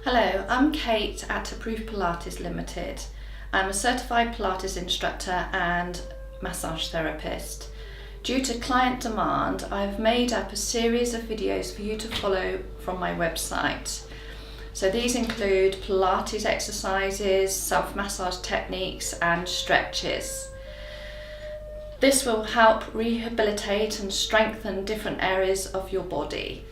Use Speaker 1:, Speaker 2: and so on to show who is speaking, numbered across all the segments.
Speaker 1: Hello, I'm Kate at Approved Pilates Limited. I'm a certified Pilates instructor and massage therapist. Due to client demand, I've made up a series of videos for you to follow from my website. So these include Pilates exercises, self-massage techniques and stretches. This will help rehabilitate and strengthen different areas of your body.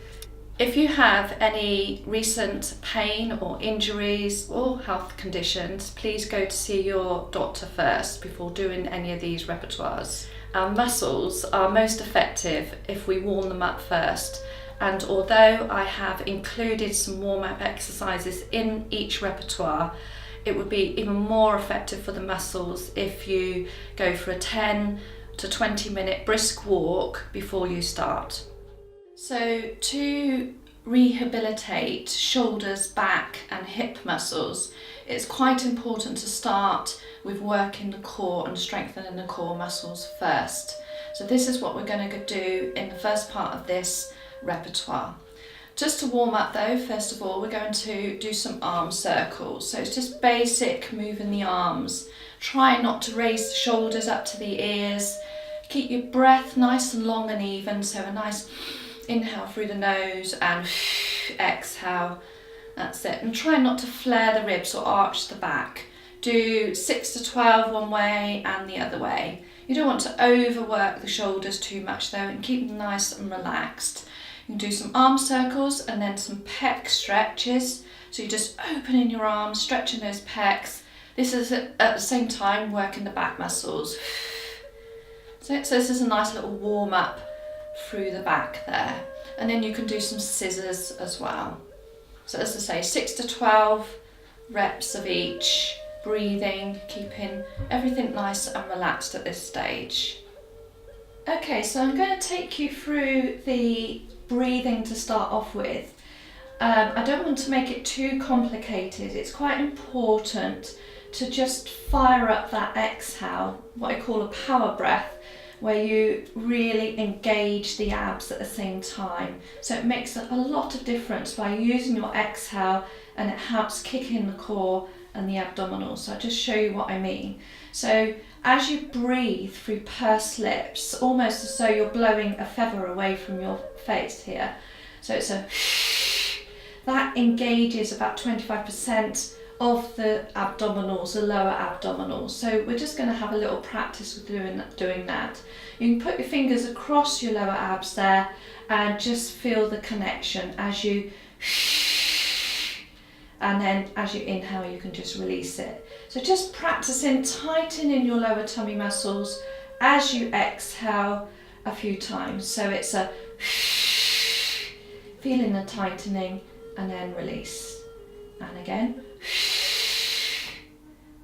Speaker 1: If you have any recent pain or injuries or health conditions, please go to see your doctor first before doing any of these repertoires. Our muscles are most effective if we warm them up first, and although I have included some warm-up exercises in each repertoire, it would be even more effective for the muscles if you go for a 10 to 20 minute brisk walk before you start. So to rehabilitate shoulders, back and hip muscles, it's quite important to start with working the core and strengthening the core muscles first. So this is what we're going to do in the first part of this repertoire. Just to warm up though, first of all, we're going to do some arm circles. So it's just basic moving the arms. Try not to raise the shoulders up to the ears. Keep your breath nice and long and even, so a nice inhale through the nose and exhale. That's it. And try not to flare the ribs or arch the back. Do 6 to 12 one way and the other way. You don't want to overwork the shoulders too much though, and keep them nice and relaxed. You can do some arm circles and then some pec stretches. So you're just opening your arms, stretching those pecs. This is at the same time working the back muscles. So this is a nice little warm up through the back there, and then you can do some scissors as well. So as I say, 6 to 12 reps of each, breathing, keeping everything nice and relaxed at this stage. Okay, so I'm going to take you through the breathing to start off with. I don't want to make it too complicated. It's quite important to just fire up that exhale, what I call a power breath, where you really engage the abs at the same time. So it makes a lot of difference by using your exhale, and it helps kick in the core and the abdominals. So I'll just show you what I mean. So as you breathe through pursed lips, almost as though you're blowing a feather away from your face here. So it's a that engages about 25% of the abdominals, the lower abdominals. So we're just going to have a little practice with doing that. You can put your fingers across your lower abs there and just feel the connection as you, and then as you inhale you can just release it. So just practicing tightening your lower tummy muscles as you exhale a few times. So it's a feeling the tightening and then release, and again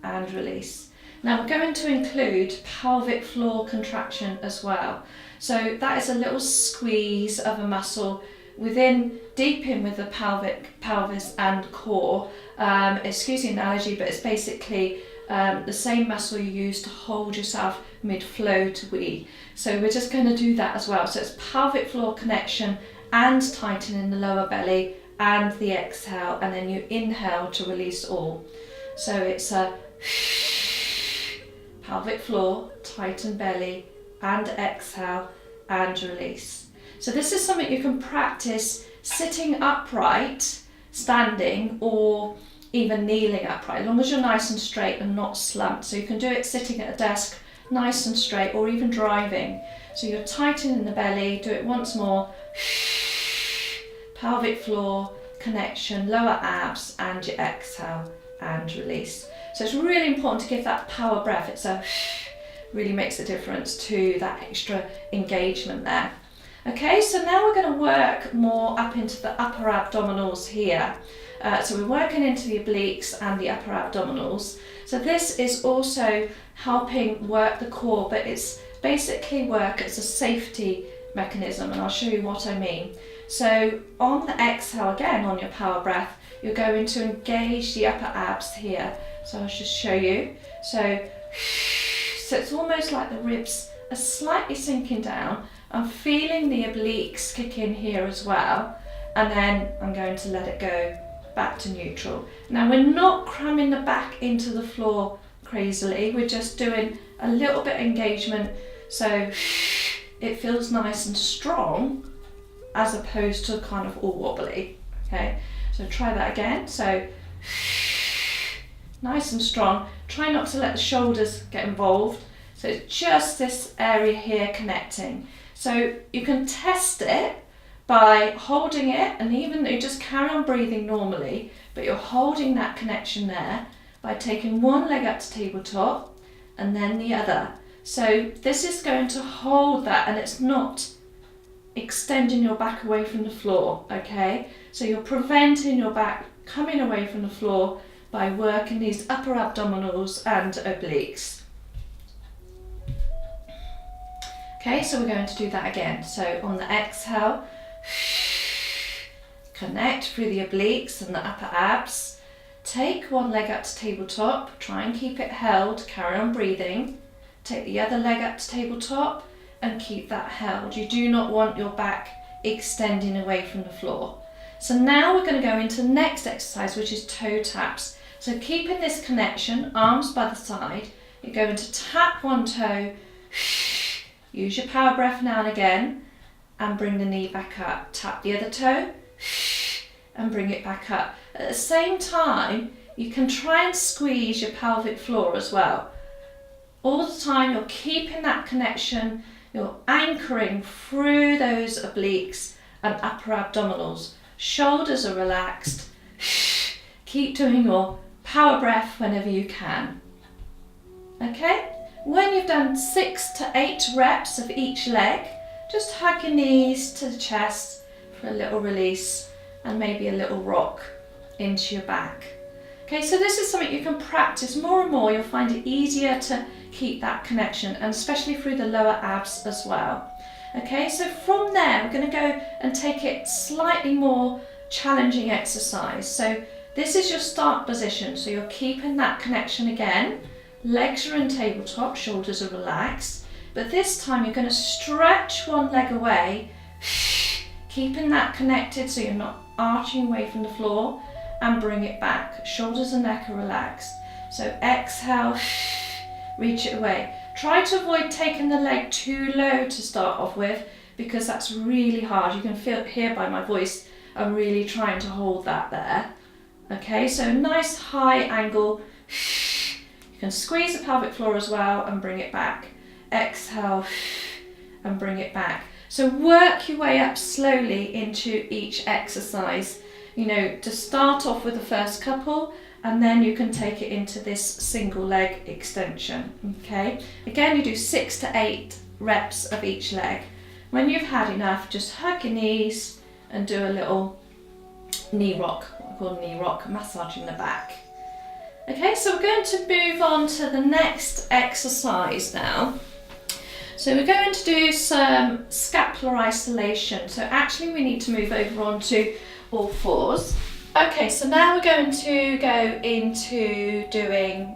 Speaker 1: and release. Now we're going to include pelvic floor contraction as well. So that is a little squeeze of a muscle within, deep in with the pelvis and core. Excuse the analogy, but it's basically the same muscle you use to hold yourself mid-flow to wee. So we're just going to do that as well. So it's pelvic floor connection and tightening the lower belly and the exhale, and then you inhale to release all. So it's a pelvic floor, tighten belly and exhale and release. So this is something you can practice sitting upright, standing, or even kneeling upright, as long as you're nice and straight and not slumped. So you can do it sitting at a desk, nice and straight, or even driving. So you're tightening the belly, do it once more. Pelvic floor, connection, lower abs, and your exhale and release. So it's really important to give that power breath. It's really makes a difference to that extra engagement there. Okay, so now we're going to work more up into the upper abdominals here. So we're working into the obliques and the upper abdominals. So this is also helping work the core, but it's basically work as a safety mechanism, and I'll show you what I mean. So on the exhale, again on your power breath, you're going to engage the upper abs here. So I'll just show you. So it's almost like the ribs are slightly sinking down. I'm feeling the obliques kick in here as well, and then I'm going to let it go back to neutral. Now we're not cramming the back into the floor crazily, we're just doing a little bit of engagement so it feels nice and strong as opposed to kind of all wobbly. Okay, so try that again. So nice and strong. Try not to let the shoulders get involved. So it's just this area here connecting. So you can test it by holding it, and even though you just carry on breathing normally, but you're holding that connection there by taking one leg up to tabletop and then the other. So this is going to hold that, and it's not extending your back away from the floor, okay? So you're preventing your back coming away from the floor by working these upper abdominals and obliques. Okay, so we're going to do that again. So on the exhale, connect through the obliques and the upper abs. Take one leg up to tabletop, try and keep it held, carry on breathing. Take the other leg up to tabletop and keep that held. You do not want your back extending away from the floor. So now we're going to go into the next exercise, which is toe taps. So keeping this connection, arms by the side, you're going to tap one toe, use your power breath now and again, and bring the knee back up. Tap the other toe, and bring it back up. At the same time, you can try and squeeze your pelvic floor as well. All the time you're keeping that connection, you're anchoring through those obliques and upper abdominals. Shoulders are relaxed. Keep doing your power breath whenever you can. Okay? When you've done 6 to 8 reps of each leg, just hug your knees to the chest for a little release and maybe a little rock into your back. Okay, so this is something you can practice more and more. You'll find it easier to keep that connection, and especially through the lower abs as well. Okay, so from there we're going to go and take it slightly more challenging exercise. So this is your start position, so you're keeping that connection again. Legs are in tabletop, shoulders are relaxed, but this time you're going to stretch one leg away, keeping that connected so you're not arching away from the floor, and bring it back. Shoulders and neck are relaxed. So exhale, reach it away. Try to avoid taking the leg too low to start off with, because that's really hard. You can hear by my voice, I'm really trying to hold that there. Okay, so nice high angle. You can squeeze the pelvic floor as well and bring it back. Exhale and bring it back. So work your way up slowly into each exercise. You know, to start off with the first couple, and then you can take it into this single leg extension. Okay, again you do 6 to 8 reps of each leg. When you've had enough, just hug your knees and do a little knee rock, what I call knee rock, massaging the back. Okay, so we're going to move on to the next exercise now. So we're going to do some scapular isolation. So actually we need to move over onto all fours. Okay, so now we're going to go into doing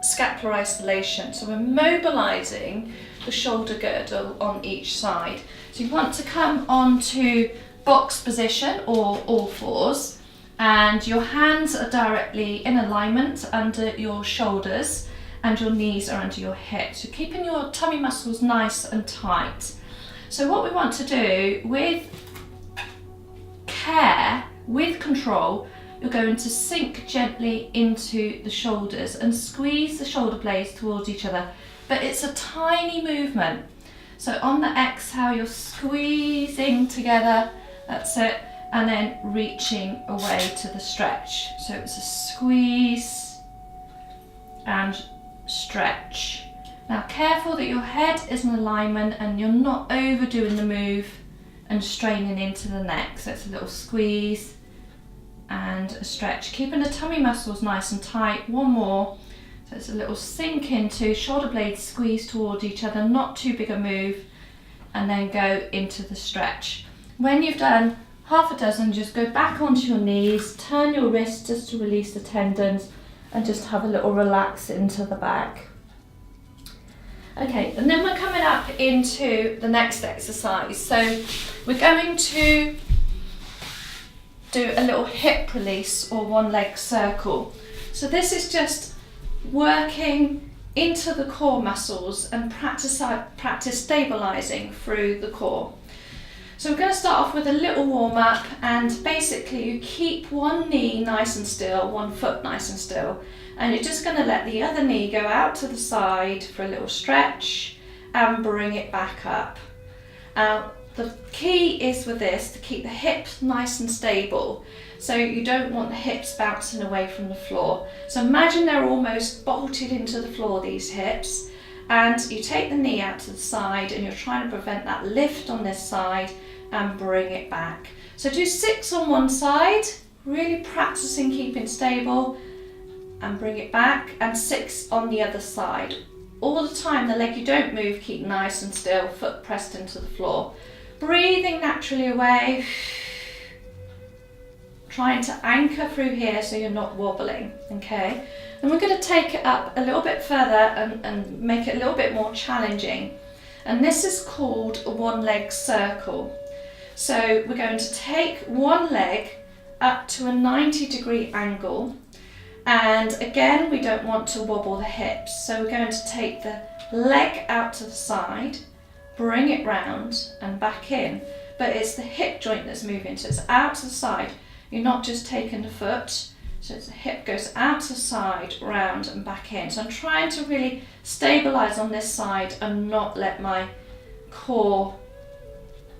Speaker 1: scapular isolation. So we're mobilising the shoulder girdle on each side. So you want to come onto box position or all fours, and your hands are directly in alignment under your shoulders and your knees are under your hips. So keeping your tummy muscles nice and tight. So what we want to do with care, with control, you're going to sink gently into the shoulders and squeeze the shoulder blades towards each other, but it's a tiny movement. So on the exhale you're squeezing together, that's it, and then reaching away to the stretch. So it's a squeeze and stretch. Now careful that your head is in alignment and you're not overdoing the move and straining into the neck. So it's a little squeeze and a stretch, keeping the tummy muscles nice and tight. One more. So it's a little sink into, shoulder blades squeeze towards each other, not too big a move, and then go into the stretch. When you've done half a dozen, just go back onto your knees, turn your wrists just to release the tendons, and just have a little relax into the back. Okay, and then we're coming up into the next exercise. So we're going to do a little hip release or one leg circle. So this is just working into the core muscles and practice stabilizing through the core. So we're going to start off with a little warm up, and basically you keep one knee nice and still, one foot nice and still, and you're just going to let the other knee go out to the side for a little stretch and bring it back up. The key is with this to keep the hips nice and stable, so you don't want the hips bouncing away from the floor. So imagine they're almost bolted into the floor, these hips, and you take the knee out to the side and you're trying to prevent that lift on this side and bring it back. So do 6 on one side, really practicing keeping stable, and bring it back, and 6 on the other side. All the time, the leg you don't move, keep nice and still, foot pressed into the floor. Breathing naturally away, trying to anchor through here so you're not wobbling, okay? And we're going to take it up a little bit further and make it a little bit more challenging. And this is called a one leg circle. So we're going to take one leg up to a 90-degree angle. And again, we don't want to wobble the hips. So we're going to take the leg out to the side, bring it round and back in. But it's the hip joint that's moving, so it's out to the side. You're not just taking the foot, so the hip goes out to the side, round and back in. So I'm trying to really stabilise on this side and not let my core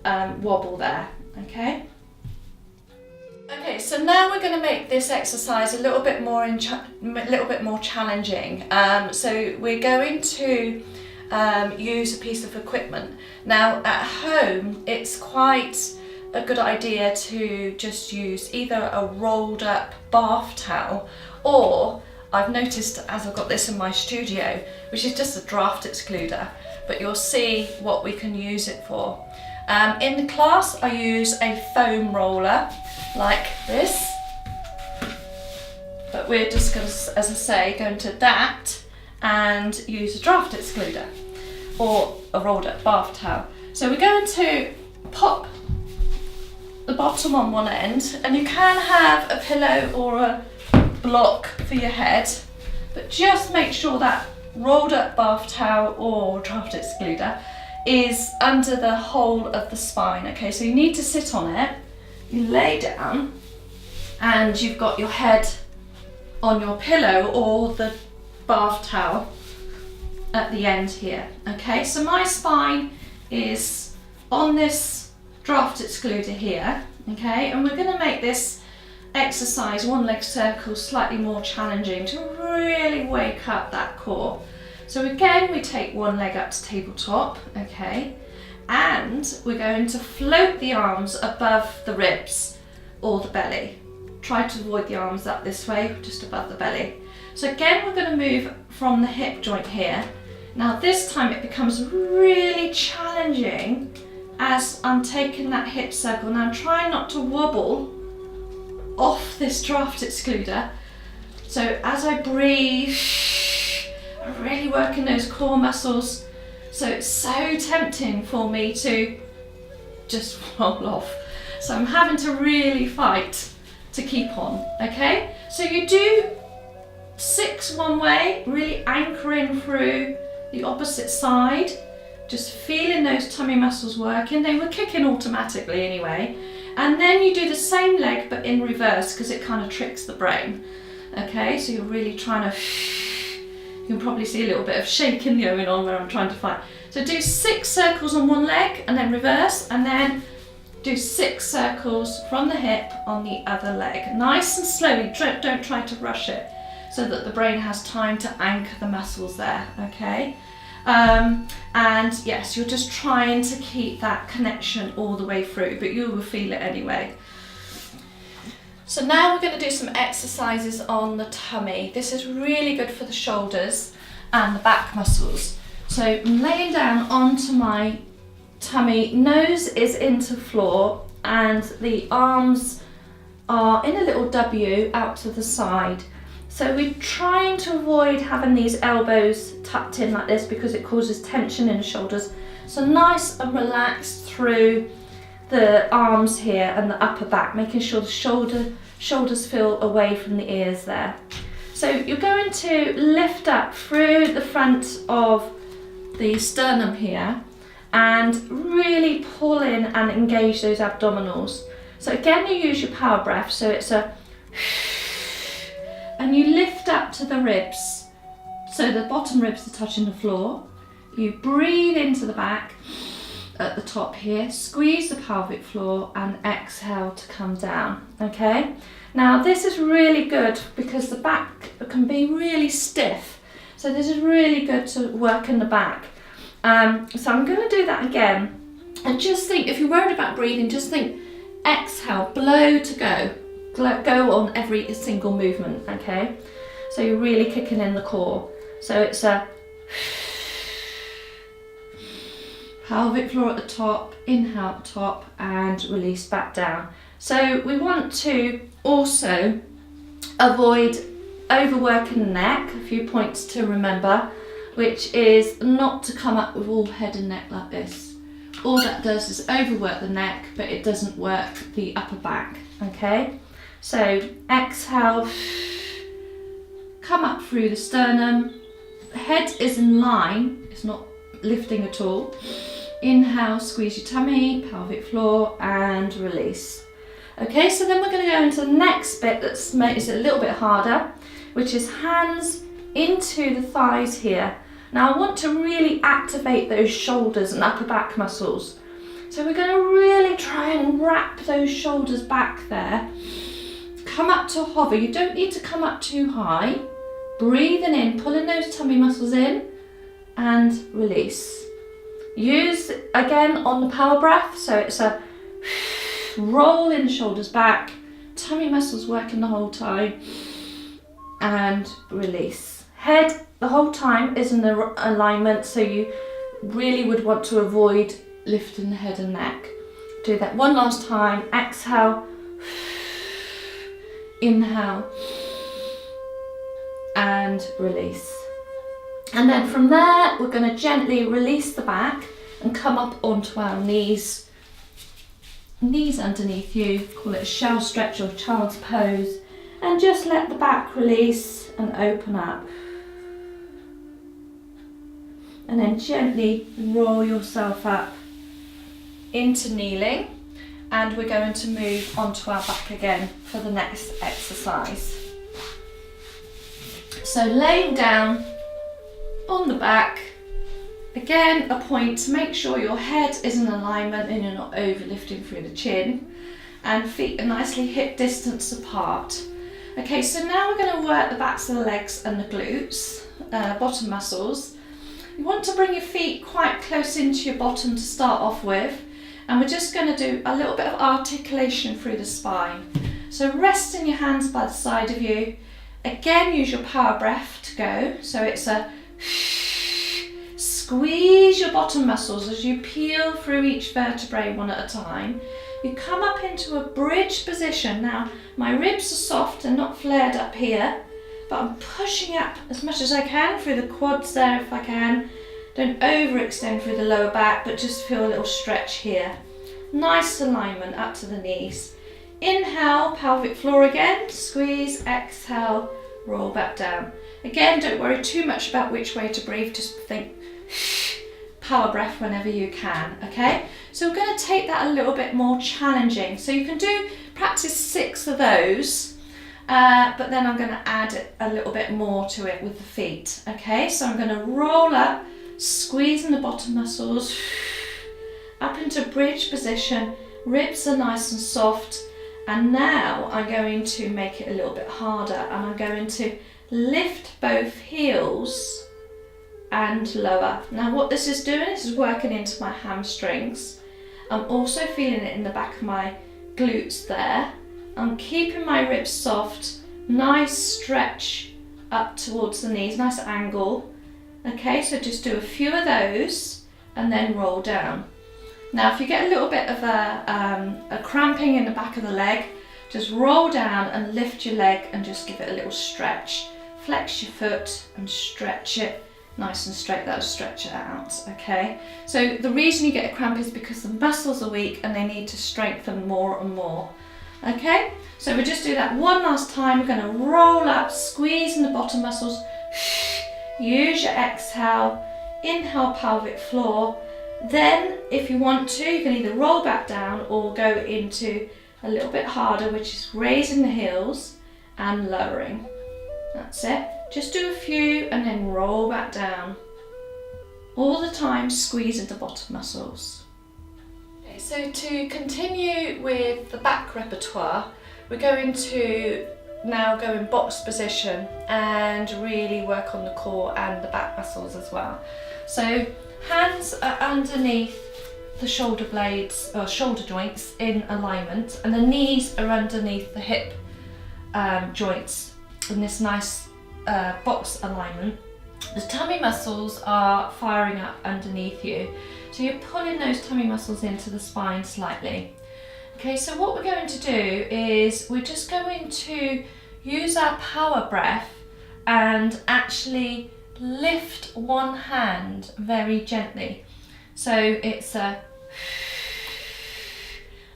Speaker 1: wobble there, okay? Okay, so now we're going to make this exercise a little bit more challenging. So we're going to use a piece of equipment. Now at home, it's quite a good idea to just use either a rolled up bath towel, or I've noticed, as I've got this in my studio, which is just a draft excluder, but you'll see what we can use it for. In the class, I use a foam roller like this, but we're just going to, as I say, going to adapt and use a draft excluder or a rolled up bath towel. So we're going to pop the bottom on one end, and you can have a pillow or a block for your head, but just make sure that rolled up bath towel or draft excluder is under the whole of the spine. Okay, so you need to sit on it, you lay down, and you've got your head on your pillow or the bath towel at the end here. Okay, so my spine is on this draft excluder here, okay, and we're going to make this exercise, one leg circle, slightly more challenging to really wake up that core. So again, we take one leg up to tabletop, okay, and we're going to float the arms above the ribs or the belly. Try to avoid the arms up this way, just above the belly. So again, we're going to move from the hip joint here. Now this time it becomes really challenging as I'm taking that hip circle. Now I'm trying not to wobble off this draft excluder. So as I breathe, I'm really working those core muscles. So it's so tempting for me to just roll off. So I'm having to really fight to keep on, okay? So you do 6 one way, really anchoring through the opposite side, just feeling those tummy muscles working. They were kicking automatically anyway. And then you do the same leg but in reverse, because it kind of tricks the brain. Okay, so you're really trying to, you can probably see a little bit of shaking going on where I'm trying to fight. So do 6 circles on one leg and then reverse, and then do 6 circles from the hip on the other leg. Nice and slowly, don't try to rush it, so that the brain has time to anchor the muscles there, okay? And yes, you're just trying to keep that connection all the way through, but you will feel it anyway. So now we're going to do some exercises on the tummy. This is really good for the shoulders and the back muscles. So I'm laying down onto my tummy, nose is into floor, and the arms are in a little W out to the side. So we're trying to avoid having these elbows tucked in like this because it causes tension in the shoulders. So nice and relaxed through the arms here and the upper back, making sure the shoulders feel away from the ears there. So you're going to lift up through the front of the sternum here and really pull in and engage those abdominals. So again, you use your power breath, so it's a and you lift up to the ribs, so the bottom ribs are touching the floor. You breathe into the back at the top here, squeeze the pelvic floor and exhale to come down, okay? Now this is really good because the back can be really stiff, so this is really good to work in the back. So I'm going to do that again, and just think, if you're worried about breathing, just think exhale, blow to go on every single movement, okay? So you're really kicking in the core. So it's a pelvic floor at the top, inhale at the top and release back down. So we want to also avoid overworking the neck, a few points to remember, which is not to come up with all head and neck like this. All that does is overwork the neck, but it doesn't work the upper back, okay? So exhale, come up through the sternum, head is in line, it's not lifting at all. Inhale, squeeze your tummy, pelvic floor and release. Okay, so then we're going to go into the next bit that's makes it a little bit harder, which is hands into the thighs here. Now I want to really activate those shoulders and upper back muscles. So we're going to really try and wrap those shoulders back there. Come up to hover. You don't need to come up too high. Breathing in, pulling those tummy muscles in and release. Use again on the power breath, so it's a roll in the shoulders back, tummy muscles working the whole time and release. Head the whole time is in the alignment, so you really would want to avoid lifting the head and neck. Do that one last time. Exhale, inhale and release. And then from there we're going to gently release the back and come up onto our knees. Knees underneath you, call it a shell stretch or child's pose, and just let the back release and open up. And then gently roll yourself up into kneeling, and we're going to move onto our back again for the next exercise. So laying down on the back, again a point to make sure your head is in alignment and you're not over lifting through the chin, and feet are nicely hip distance apart. Okay, so now we're going to work the backs of the legs and the glutes, bottom muscles. You want to bring your feet quite close into your bottom to start off with, and we're just going to do a little bit of articulation through the spine. So resting your hands by the side of you. Again, use your power breath to go. So it's a squeeze your bottom muscles as you peel through each vertebrae one at a time. You come up into a bridge position. Now, my ribs are soft and not flared up here, but I'm pushing up as much as I can through the quads there if I can. Don't overextend through the lower back, but just feel a little stretch here. Nice alignment up to the knees. Inhale, pelvic floor again, squeeze, exhale, roll back down. Again, don't worry too much about which way to breathe, just think power breath whenever you can, okay? So we're going to take that a little bit more challenging. So you can practice 6 of those, but then I'm going to add a little bit more to it with the feet, okay? So I'm going to roll up, squeezing the bottom muscles, up into bridge position, ribs are nice and soft, and now I'm going to make it a little bit harder, and I'm going to lift both heels and lower. Now what this is doing is working into my hamstrings. I'm also feeling it in the back of my glutes there. I'm keeping my ribs soft, nice stretch up towards the knees, nice angle. Okay, so just do a few of those and then roll down. Now if you get a little bit of a cramping in the back of the leg, just roll down and lift your leg and just give it a little stretch. Flex your foot and stretch it nice and straight, that'll stretch it out, okay? So the reason you get a cramp is because the muscles are weak and they need to strengthen more and more, okay? So we'll just do that one last time. We're gonna roll up, squeeze in the bottom muscles, use your exhale, inhale pelvic floor. Then if you want to, you can either roll back down or go into a little bit harder, which is raising the heels and lowering. That's it. Just do a few and then roll back down. All the time squeezing the bottom muscles. Okay, so to continue with the back repertoire, we're going to now go in box position and really work on the core and the back muscles as well. So hands are underneath the shoulder blades or shoulder joints in alignment, and the knees are underneath the hip joints in this nice box alignment. The tummy muscles are firing up underneath you, so you're pulling those tummy muscles into the spine slightly. Okay, so what we're going to do is we're just going to use our power breath and actually lift one hand very gently. So it's a,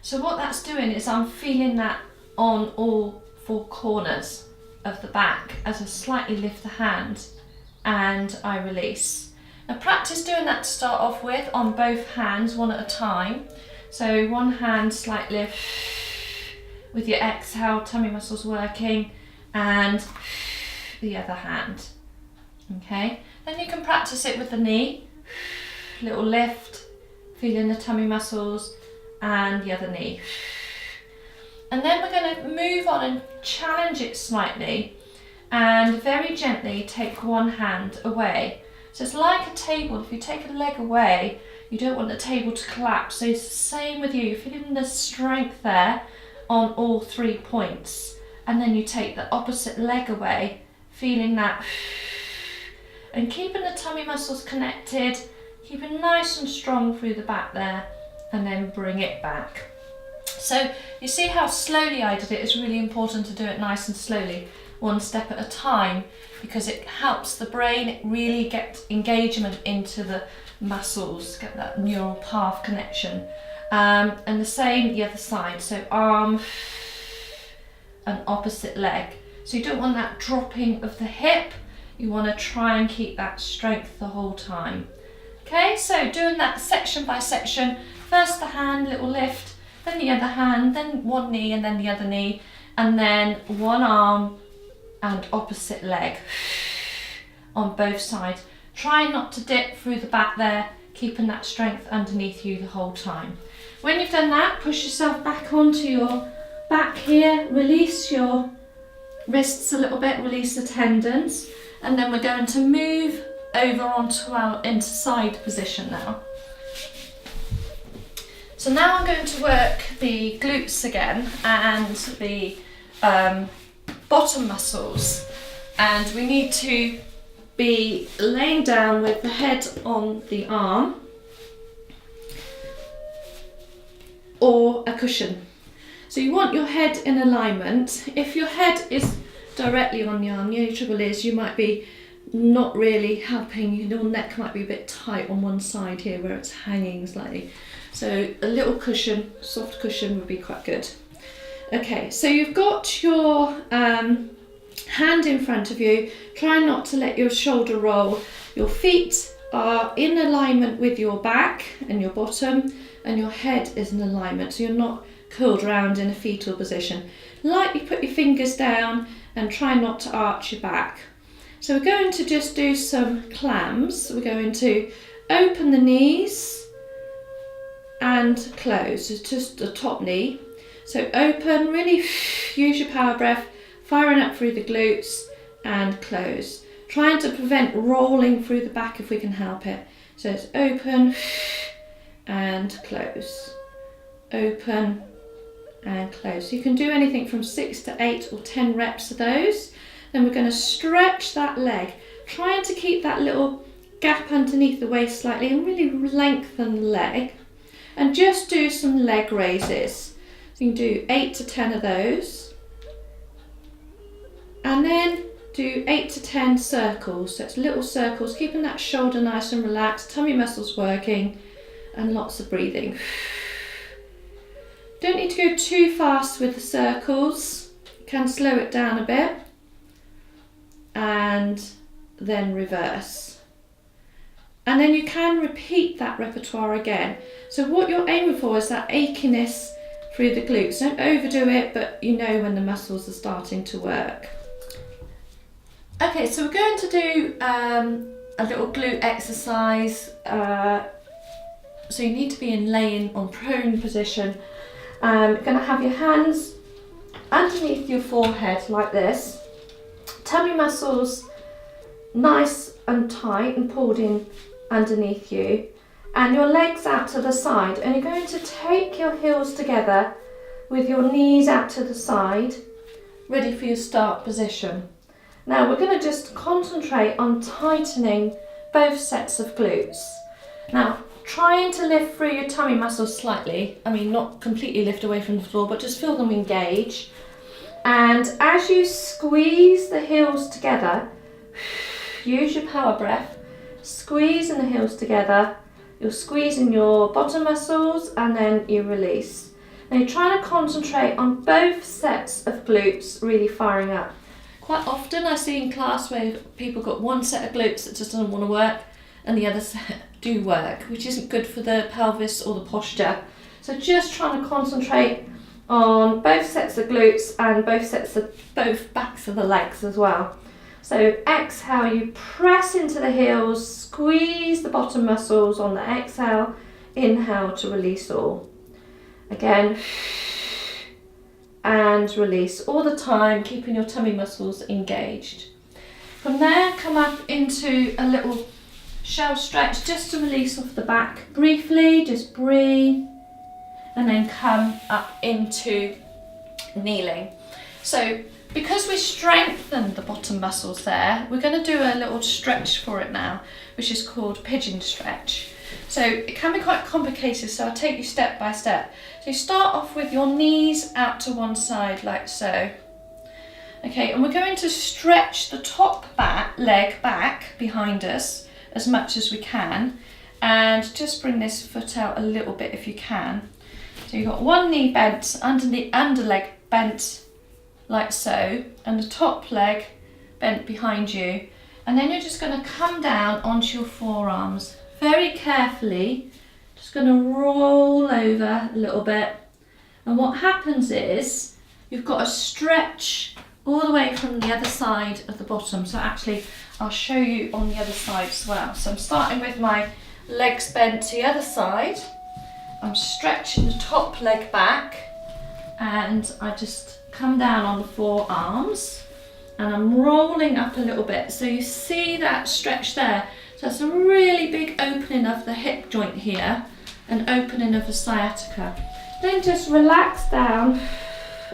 Speaker 1: so what that's doing is I'm feeling that on all four corners of the back as I slightly lift the hand and I release. Now practice doing that to start off with on both hands, one at a time. So one hand slight lift with your exhale, tummy muscles working, and the other hand. Okay, then you can practice it with the knee, little lift, feeling the tummy muscles and the other knee. And then we're going to move on and challenge it slightly and very gently take one hand away. So it's like a table. If you take a leg away, you don't want the table to collapse. So it's the same with you. You're feeling the strength there on all 3 points. And then you take the opposite leg away, feeling that, and keeping the tummy muscles connected, keeping nice and strong through the back there, and then bring it back. So you see how slowly I did it. It's really important to do it nice and slowly, one step at a time, because it helps the brain really get engagement into the muscles, get that neural path connection. And the same the other side, so arm and opposite leg. So you don't want that dropping of the hip, you want to try and keep that strength the whole time. Okay, so doing that section by section, first the hand, little lift, then the other hand, then one knee and then the other knee, and then one arm and opposite leg on both sides. Try not to dip through the back there, keeping that strength underneath you the whole time. When you've done that, push yourself back onto your back here, release your wrists a little bit, release the tendons, and then we're going to move over onto our into side position now. So now I'm going to work the glutes again and the bottom muscles, and we need to be laying down with the head on the arm or a cushion. So you want your head in alignment. If your head is directly on the arm, the only trouble is you might be not really helping, your neck might be a bit tight on one side here where it's hanging slightly. So a little cushion, soft cushion would be quite good. Okay, so you've got your hand in front of you. Try not to let your shoulder roll. Your feet are in alignment with your back and your bottom, and your head is in alignment, so you're not curled around in a fetal position. Lightly put your fingers down and try not to arch your back. So we're going to just do some clams. We're going to open the knees and close. So just the top knee. So open, really use your power breath, firing up through the glutes, and close. Trying to prevent rolling through the back if we can help it. So it's open and close. Open and close. So you can do anything from 6 to 8 or 10 reps of those. Then we're going to stretch that leg, trying to keep that little gap underneath the waist slightly and really lengthen the leg. And just do some leg raises. So you can do 8 to 10 of those. And then do 8 to 10 circles. So it's little circles, keeping that shoulder nice and relaxed, tummy muscles working, and lots of breathing. Don't need to go too fast with the circles. You can slow it down a bit. And then reverse. And then you can repeat that repertoire again. So what you're aiming for is that achiness through the glutes. Don't overdo it, but you know when the muscles are starting to work. Okay, so we're going to do a little glute exercise. So you need to be in laying on prone position. You're going to have your hands underneath your forehead like this. Tummy muscles nice and tight and pulled in underneath you, and your legs out to the side, and you're going to take your heels together with your knees out to the side, ready for your start position. Now we're going to just concentrate on tightening both sets of glutes. Now trying to lift through your tummy muscles slightly, I mean not completely lift away from the floor, but just feel them engage. And as you squeeze the heels together, use your power breath, squeezing the heels together, you're squeezing your bottom muscles and then you release. Now you're trying to concentrate on both sets of glutes really firing up. Quite often I see in class where people got one set of glutes that just doesn't want to work and the other set do work, which isn't good for the pelvis or the posture. So just trying to concentrate on both sets of glutes and both backs of the legs as well. So exhale, you press into the heels, squeeze the bottom muscles on the exhale, inhale to release all. Again, and release all the time, keeping your tummy muscles engaged. From there, come up into a little shell stretch just to release off the back. Briefly, just breathe, and then come up into kneeling. So because we strengthened the bottom muscles there, we're going to do a little stretch for it now, which is called pigeon stretch. So it can be quite complicated, so I'll take you step by step. So you start off with your knees out to one side like so. Okay, and we're going to stretch the top leg back behind us as much as we can, and just bring this foot out a little bit if you can. So you've got one knee bent, under leg bent like so, and the top leg bent behind you, and then you're just going to come down onto your forearms very carefully, just going to roll over a little bit, and what happens is you've got a stretch all the way from the other side of the bottom. So actually I'll show you on the other side as well. So I'm starting with my legs bent to the other side, I'm stretching the top leg back, and I just come down on the forearms and I'm rolling up a little bit. So you see that stretch there. So that's a really big opening of the hip joint here, and opening of the sciatica. Then just relax down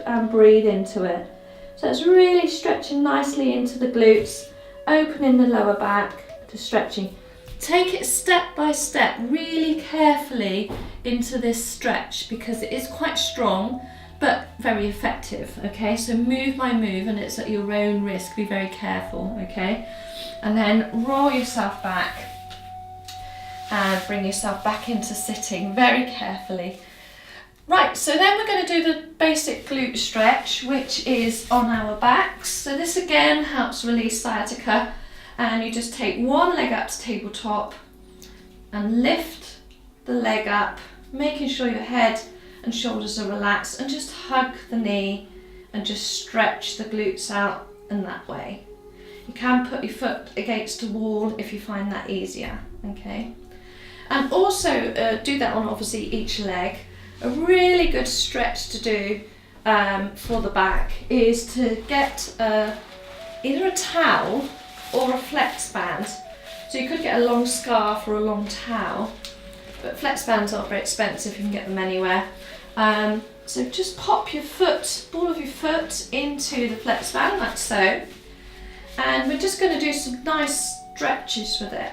Speaker 1: and breathe into it. So it's really stretching nicely into the glutes, opening the lower back, just stretching. Take it step by step, really carefully into this stretch, because it is quite strong but very effective. Okay, so move by move, and it's at your own risk. Be very careful. Okay, and then roll yourself back and bring yourself back into sitting very carefully. Right, so then we're going to do the basic glute stretch, which is on our backs. So this again helps release sciatica, and you just take one leg up to tabletop and lift the leg up, making sure your head and shoulders are relaxed, and just hug the knee and just stretch the glutes out in that way. You can put your foot against a wall if you find that easier, okay? And also do that on obviously each leg. A really good stretch to do for the back is to get either a towel or a flex band. So you could get a long scarf or a long towel, but flex bands aren't very expensive, you can get them anywhere. So just pop your foot, ball of your foot into the flex band like so, and we're just going to do some nice stretches with it.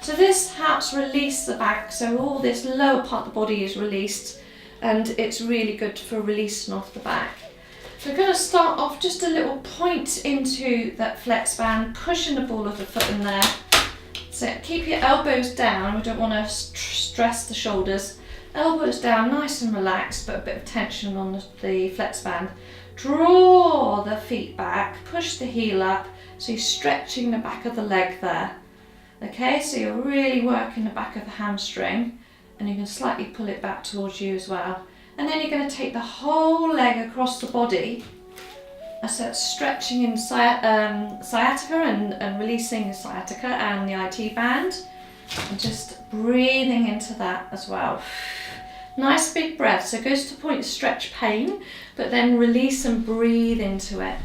Speaker 1: So this helps release the back, so all this lower part of the body is released, and it's really good for releasing off the back. So we're going to start off just a little point into that flex band, pushing the ball of the foot in there. So keep your elbows down, we don't want to stress the shoulders. Elbows down, nice and relaxed, but a bit of tension on the flex band. Draw the feet back, push the heel up, so you're stretching the back of the leg there. Okay, so you're really working the back of the hamstring, and you can slightly pull it back towards you as well. And then you're going to take the whole leg across the body. So it's stretching in sciatica and releasing the sciatica and the IT band. And just breathing into that as well. Nice big breath. So it goes to point stretch pain, but then release and breathe into it.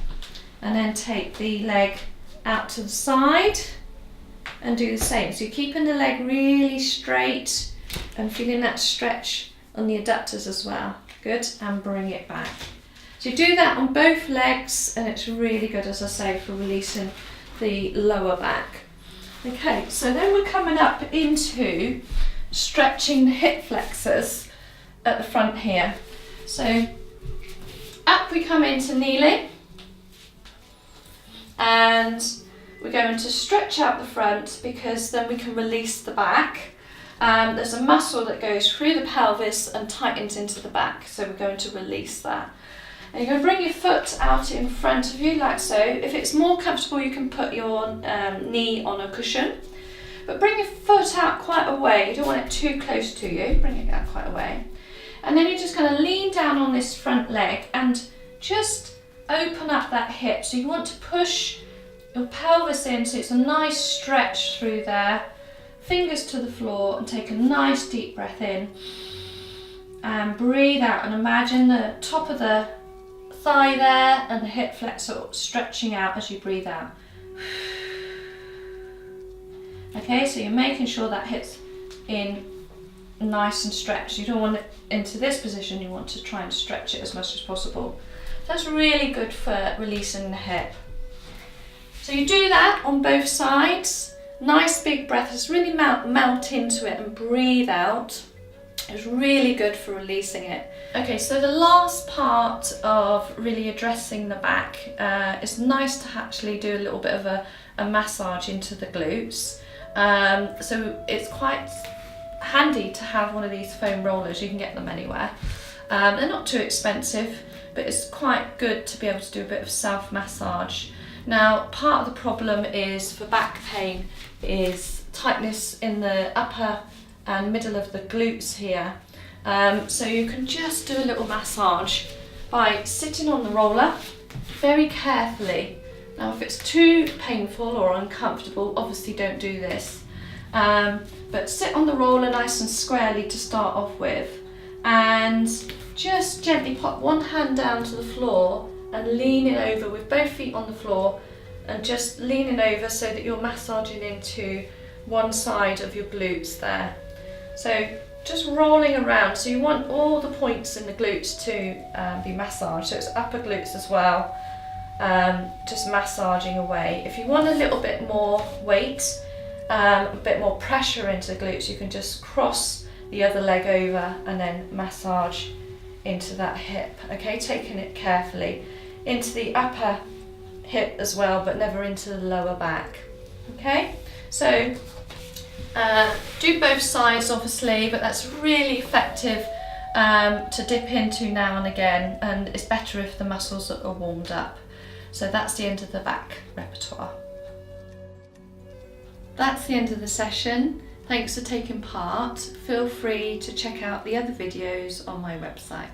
Speaker 1: And then take the leg out to the side and do the same. So you're keeping the leg really straight and feeling that stretch on the adductors as well. Good, and bring it back. So you do that on both legs, and it's really good, as I say, for releasing the lower back. Okay, so then we're coming up into stretching the hip flexors at the front here. So up we come into kneeling, and we're going to stretch out the front because then we can release the back. There's a muscle that goes through the pelvis and tightens into the back, so we're going to release that. And you're going to bring your foot out in front of you like so. If it's more comfortable, you can put your knee on a cushion, but bring your foot out quite a way. You don't want it too close to you, bring it out quite a way. And then you're just going to lean down on this front leg and just open up that hip. So you want to push your pelvis in, so it's a nice stretch through there. Fingers to the floor, and take a nice deep breath in and breathe out, and imagine the top of the thigh there and the hip flexor stretching out as you breathe out. Okay, so you're making sure that hip's in nice and stretched. You don't want it into this position, you want to try and stretch it as much as possible. That's really good for releasing the hip. So you do that on both sides. Nice big breath, just really melt into it and breathe out. It's really good for releasing it. Okay, so the last part of really addressing the back, it's nice to actually do a little bit of a massage into the glutes. So it's quite handy to have one of these foam rollers. You can get them anywhere. They're not too expensive, but it's quite good to be able to do a bit of self-massage. Now, part of the problem is for back pain is tightness in the upper and middle of the glutes here. So you can just do a little massage by sitting on the roller very carefully. Now, if it's too painful or uncomfortable, obviously don't do this. But sit on the roller nice and squarely to start off with, and just gently pop one hand down to the floor and leaning over with both feet on the floor, and just leaning over so that you're massaging into one side of your glutes there. So just rolling around, so you want all the points in the glutes to be massaged, so it's upper glutes as well, just massaging away. If you want a little bit more weight, a bit more pressure into the glutes, you can just cross the other leg over and then massage into that hip, okay, taking it carefully into the upper hip as well, but never into the lower back. Okay, so do both sides obviously, but that's really effective to dip into now and again, and it's better if the muscles are warmed up. So that's the end of the back repertoire. That's the end of the session. Thanks for taking part. Feel free to check out the other videos on my website.